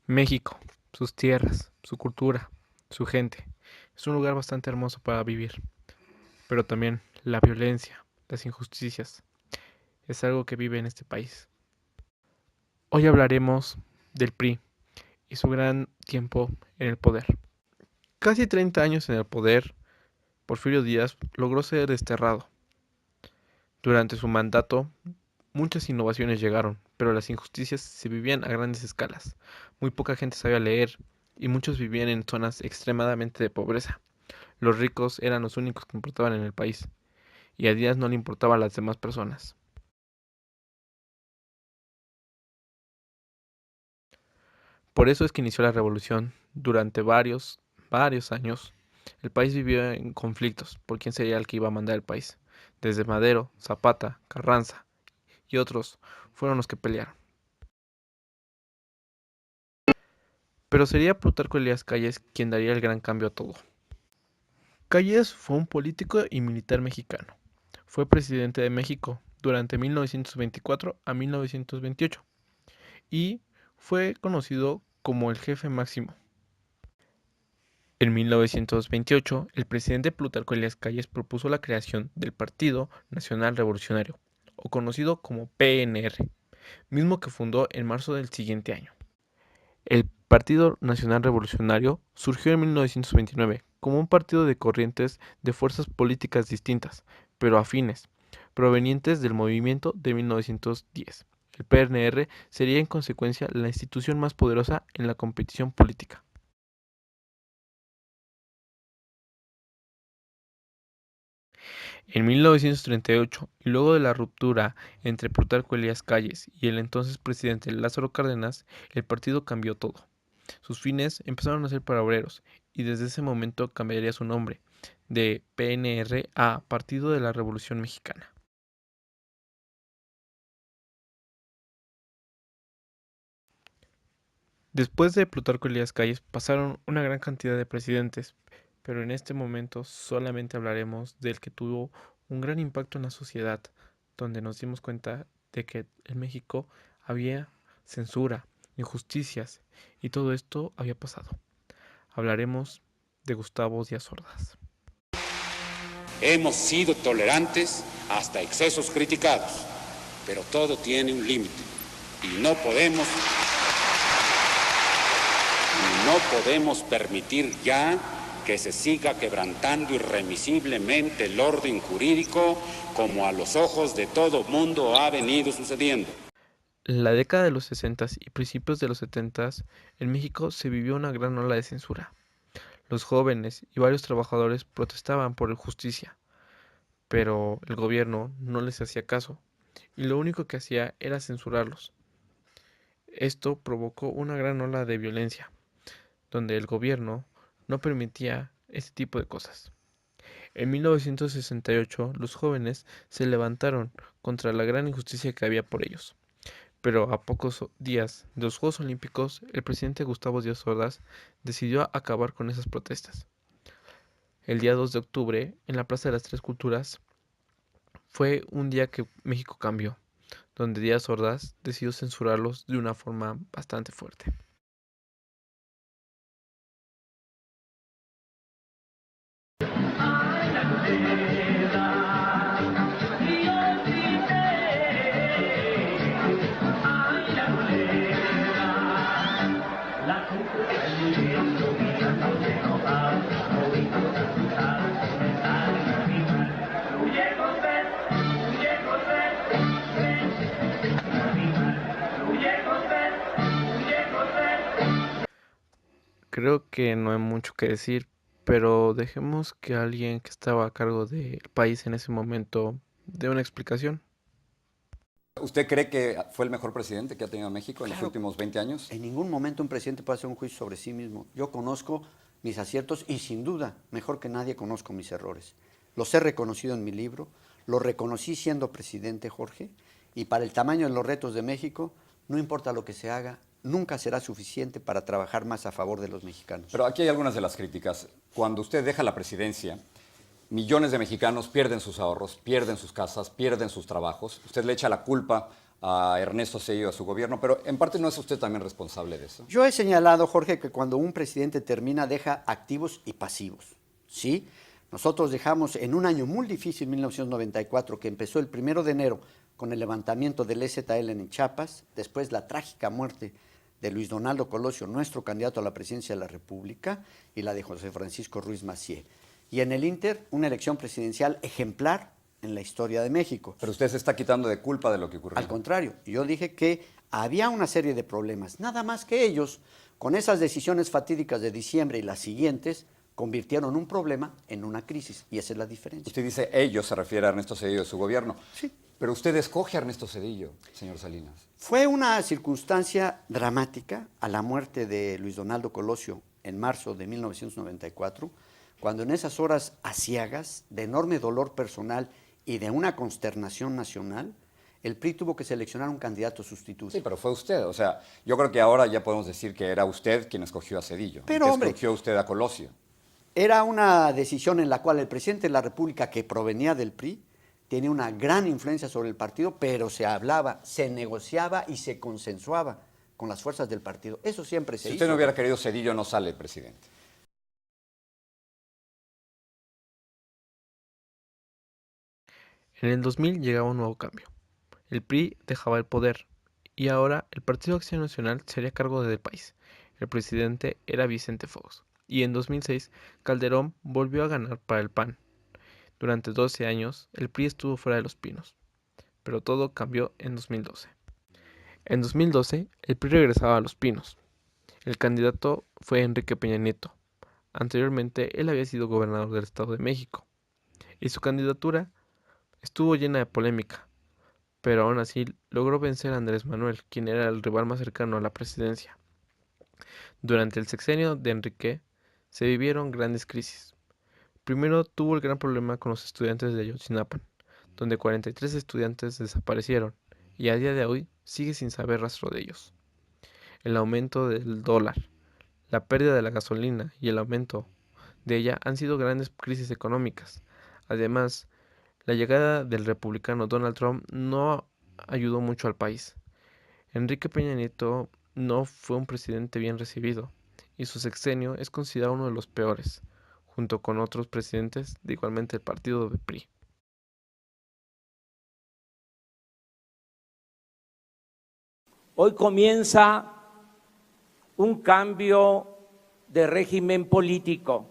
México, sus tierras, su cultura, su gente. Es un lugar bastante hermoso para vivir, pero también la violencia, las injusticias, es algo que vive en este país. Hoy hablaremos del PRI y su gran tiempo en el poder. Casi 30 años en el poder, Porfirio Díaz logró ser desterrado. Durante su mandato, muchas innovaciones llegaron, pero las injusticias se vivían a grandes escalas. Muy poca gente sabía leer y muchos vivían en zonas extremadamente de pobreza. Los ricos eran los únicos que importaban en el país, y a Díaz no le importaban las demás personas. Por eso es que inició la revolución. Durante varios años, el país vivió en conflictos por quién sería el que iba a mandar el país. Desde Madero, Zapata, Carranza y otros fueron los que pelearon. Pero sería Plutarco Elías Calles quien daría el gran cambio a todo. Calles fue un político y militar mexicano. Fue presidente de México durante 1924 a 1928 y fue conocido como el jefe máximo. En 1928, el presidente Plutarco Elías Calles propuso la creación del Partido Nacional Revolucionario, o conocido como PNR, mismo que fundó en marzo del siguiente año. El Partido Nacional Revolucionario surgió en 1929 como un partido de corrientes de fuerzas políticas distintas, pero afines, provenientes del movimiento de 1910. El PNR sería en consecuencia la institución más poderosa en la competición política. En 1938, y luego de la ruptura entre Plutarco Elías Calles y el entonces presidente Lázaro Cárdenas, el partido cambió todo. Sus fines empezaron a ser para obreros, y desde ese momento cambiaría su nombre, de PNR a Partido de la Revolución Mexicana. Después de Plutarco Elías Calles pasaron una gran cantidad de presidentes, pero en este momento solamente hablaremos del que tuvo un gran impacto en la sociedad, donde nos dimos cuenta de que en México había censura, injusticias y todo esto había pasado. Hablaremos de Gustavo Díaz Ordaz. Hemos sido tolerantes hasta excesos criticados, pero todo tiene un límite y no podemos permitir ya que se siga quebrantando irremisiblemente el orden jurídico como a los ojos de todo mundo ha venido sucediendo. La década de los 60 y principios de los 70 en México se vivió una gran ola de censura. Los jóvenes y varios trabajadores protestaban por justicia, pero el gobierno no les hacía caso y lo único que hacía era censurarlos. Esto provocó una gran ola de violencia, donde el gobierno no permitía este tipo de cosas. En 1968, los jóvenes se levantaron contra la gran injusticia que había por ellos. Pero a pocos días de los Juegos Olímpicos, el presidente Gustavo Díaz Ordaz decidió acabar con esas protestas. El día 2 de octubre, en la Plaza de las Tres Culturas, fue un día que México cambió, donde Díaz Ordaz decidió censurarlos de una forma bastante fuerte. Creo que no hay mucho que decir, pero dejemos que alguien que estaba a cargo del país en ese momento dé una explicación. ¿Usted cree que fue el mejor presidente que ha tenido México en los Claro, últimos 20 años? en ningún momento un presidente puede hacer un juicio sobre sí mismo. Yo conozco mis aciertos y sin duda, mejor que nadie, conozco mis errores. Los he reconocido en mi libro, los reconocí siendo presidente, Jorge, y para el tamaño de los retos de México, no importa lo que se haga, nunca será suficiente para trabajar más a favor de los mexicanos. Pero aquí hay algunas de las críticas. Cuando usted deja la presidencia, millones de mexicanos pierden sus ahorros, pierden sus casas, pierden sus trabajos. Usted le echa la culpa a Ernesto Zedillo, a su gobierno, pero en parte no es usted también responsable de eso. Yo he señalado, Jorge, que cuando un presidente termina deja activos y pasivos, ¿sí? Nosotros dejamos en un año muy difícil, 1994, que empezó el 1 de enero con el levantamiento del EZL en Chiapas, después la trágica muerte de Luis Donaldo Colosio, nuestro candidato a la presidencia de la República, y la de José Francisco Ruiz Massieu. Y en el Inter, una elección presidencial ejemplar en la historia de México. Pero usted se está quitando de culpa de lo que ocurrió. Al contrario, yo dije que había una serie de problemas, nada más que ellos, con esas decisiones fatídicas de diciembre y las siguientes, convirtieron un problema en una crisis, y esa es la diferencia. Usted dice ellos, se refiere a Ernesto Zedillo de su gobierno. Sí. Pero usted escoge a Ernesto Zedillo, señor Salinas. Fue una circunstancia dramática a la muerte de Luis Donaldo Colosio en marzo de 1994, cuando en esas horas aciagas, de enorme dolor personal y de una consternación nacional, el PRI tuvo que seleccionar un candidato sustituto. Sí, pero fue usted. O sea, yo creo que ahora ya podemos decir que era usted quien escogió a Zedillo. Pero, que hombre, escogió usted a Colosio. Era una decisión en la cual el presidente de la República, que provenía del PRI, tenía una gran influencia sobre el partido, pero se hablaba, se negociaba y se consensuaba con las fuerzas del partido. Eso siempre se hizo. Si usted no hubiera querido Zedillo, no sale presidente. En el 2000 llegaba un nuevo cambio. El PRI dejaba el poder y ahora el Partido Acción Nacional se haría cargo del país. El presidente era Vicente Fox y en 2006 Calderón volvió a ganar para el PAN. Durante 12 años el PRI estuvo fuera de los pinos, pero todo cambió en 2012. En 2012 el PRI regresaba a los pinos. El candidato fue Enrique Peña Nieto. Anteriormente él había sido gobernador del Estado de México y su candidatura estuvo llena de polémica, pero aún así logró vencer a Andrés Manuel, quien era el rival más cercano a la presidencia. Durante el sexenio de Enrique se vivieron grandes crisis. Primero tuvo el gran problema con los estudiantes de Ayotzinapa, donde 43 estudiantes desaparecieron y a día de hoy sigue sin saber rastro de ellos. El aumento del dólar, la pérdida de la gasolina y el aumento de ella han sido grandes crisis económicas. Además, la llegada del republicano Donald Trump no ayudó mucho al país. Enrique Peña Nieto no fue un presidente bien recibido y su sexenio es considerado uno de los peores, junto con otros presidentes de igualmente el partido de PRI. Hoy comienza un cambio de régimen político.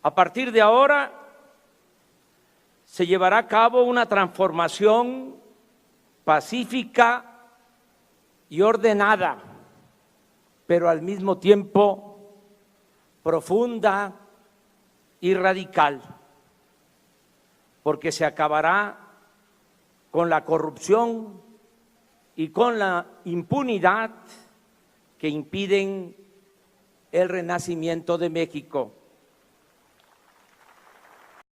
A partir de ahora se llevará a cabo una transformación pacífica y ordenada, pero al mismo tiempo profunda y radical, porque se acabará con la corrupción y con la impunidad que impiden el renacimiento de México.